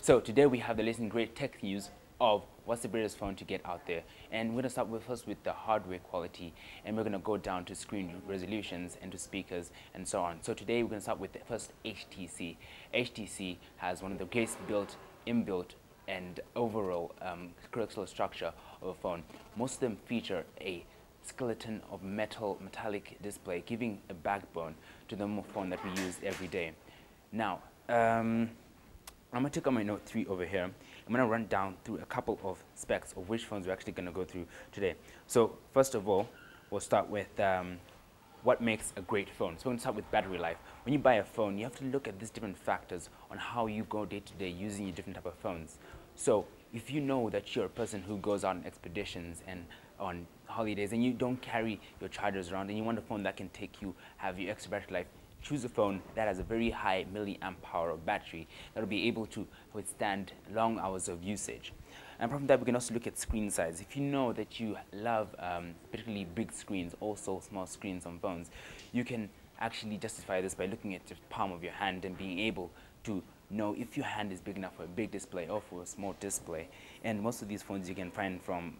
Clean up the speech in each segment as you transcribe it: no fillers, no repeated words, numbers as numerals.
So today we have the latest and great tech news of what's the greatest phone to get out there. And we're going to start first with the hardware quality, and we're going to go down to screen resolutions and to speakers and so on. So today we're going to start with the first HTC. HTC has one of the greatest inbuilt and overall crystal structure of a phone. Most of them feature a skeleton of metallic display, giving a backbone to the phone that we use every day. Now, I'm going to take on my Note 3 over here. I'm going to run down through a couple of specs of which phones we're actually going to go through today. So first of all, we'll start with what makes a great phone. So we're going to start with battery life. When you buy a phone, you have to look at these different factors on how you go day to day using your different type of phones. So if you know that you're a person who goes on expeditions and on holidays and you don't carry your chargers around and you want a phone that can take you, have your extra battery life, choose a phone that has a very high milliamp hour of battery that will be able to withstand long hours of usage. And apart from that, we can also look at screen size. If you know that you love particularly big screens, also small screens on phones, you can actually justify this by looking at the palm of your hand and being able to know if your hand is big enough for a big display or for a small display. And most of these phones you can find from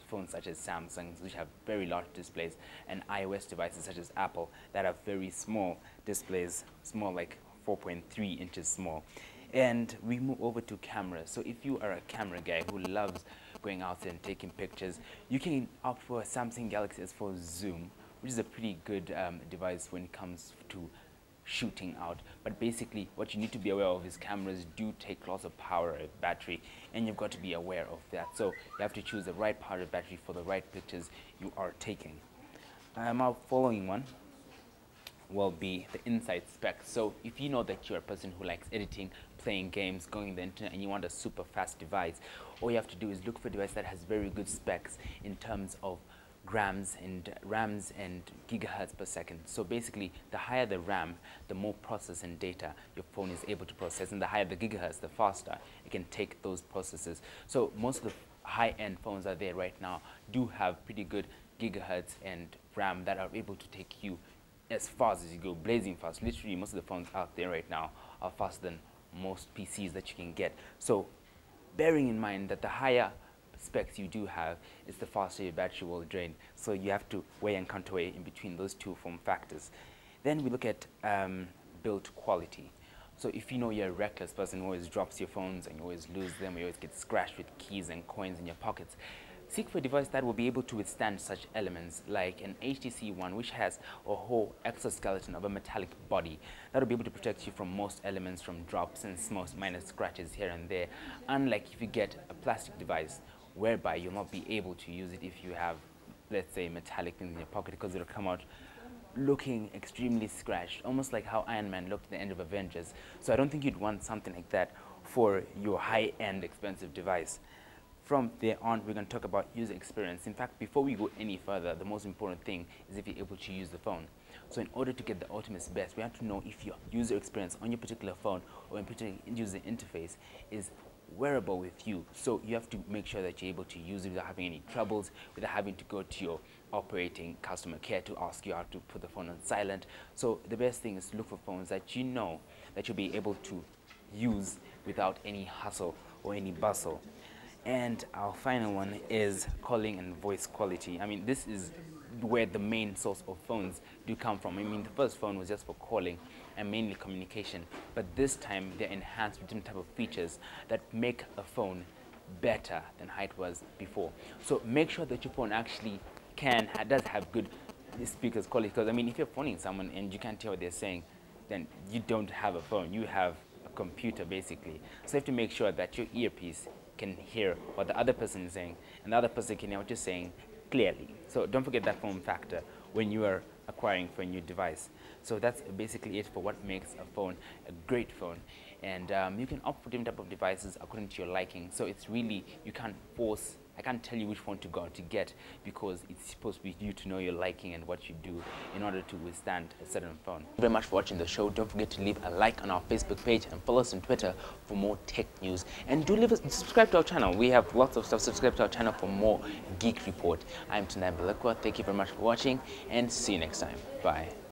phones such as Samsung, which have very large displays, and iOS devices such as Apple that have very small displays, small like 4.3 inches small. And we move over to cameras. So if you are a camera guy who loves going out and taking pictures, you can opt for a Samsung Galaxy S4 Zoom, which is a pretty good device when it comes to shooting out. But basically what you need to be aware of is cameras do take lots of power of battery, and you've got to be aware of that. So you have to choose the right power of battery for the right pictures you are taking. Our following one will be the inside specs. So if you know that you're a person who likes editing, playing games, going on the internet, and you want a super fast device, all you have to do is look for a device that has very good specs in terms of rams and gigahertz per second. So basically, the higher the RAM, the more process and data your phone is able to process, and the higher the gigahertz, the faster it can take those processes. So most of the high-end phones out there right now do have pretty good gigahertz and RAM that are able to take you as fast as you go, blazing fast. Literally, most of the phones out there right now are faster than most PCs that you can get. So bearing in mind that the higher specs you do have is the faster your battery will drain. So you have to weigh and counterweigh in between those two form factors. Then we look at build quality. So if you know you're a reckless person who always drops your phones and you always lose them, you always get scratched with keys and coins in your pockets, seek for a device that will be able to withstand such elements, like an HTC One, which has a whole exoskeleton of a metallic body that will be able to protect you from most elements, from drops and small minor scratches here and there, unlike if you get a plastic device whereby you'll not be able to use it if you have, let's say, metallic things in your pocket, because it'll come out looking extremely scratched, almost like how Iron Man looked at the end of Avengers. So I don't think you'd want something like that for your high-end expensive device. From there on, we're going to talk about user experience. In fact, before we go any further, the most important thing is if you're able to use the phone. So in order to get the ultimate best, we have to know if your user experience on your particular phone or in particular user interface is wearable with you. So you have to make sure that you're able to use it without having any troubles, without having to go to your operating customer care to ask you how to put the phone on silent. So the best thing is to look for phones that you know that you'll be able to use without any hustle or any bustle. And our final one is calling and voice quality. I mean, this is where the main source of phones do come from. I mean, the first phone was just for calling and mainly communication, but this time they're enhanced with different type of features that make a phone better than how it was before. So make sure that your phone actually does have good speakers quality, because I mean, if you're phoning someone and you can't hear what they're saying, then you don't have a phone, you have a computer basically. So you have to make sure that your earpiece can hear what the other person is saying, and the other person can hear what you're saying clearly. So don't forget that form factor when you are acquiring for a new device. So that's basically it for what makes a phone a great phone. And you can opt for different type of devices according to your liking. So it's really, you can't force, I can't tell you which one to go out to get, because it's supposed to be you to know your liking and what you do in order to withstand a certain phone. Thank you very much for watching the show. Don't forget to leave a like on our Facebook page and follow us on Twitter for more tech news. And do subscribe to our channel. We have lots of stuff. Subscribe to our channel for more Geek Report. I'm Tendai. Thank you very much for watching, and see you next time. Bye.